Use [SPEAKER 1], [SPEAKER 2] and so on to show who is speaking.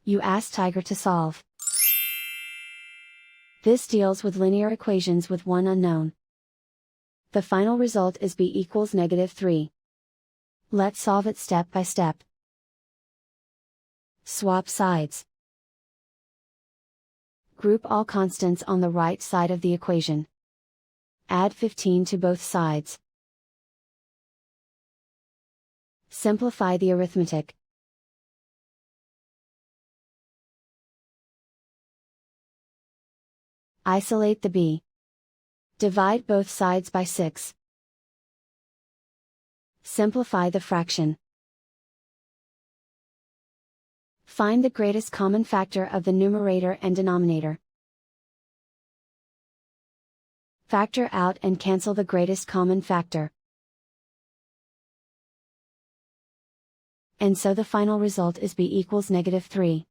[SPEAKER 1] You ask Tiger to solve. This deals with linear equations with one unknown. The final result is b equals -3. Let's solve it step by step. Swap sides. Group all constants on the right side of the equation. Add 15 to both sides. Simplify the arithmetic. Isolate the b. Divide both sides by 6. Simplify the fraction. Find the greatest common factor of the numerator and denominator. Factor out and cancel the greatest common factor. And so the final result is b equals -3.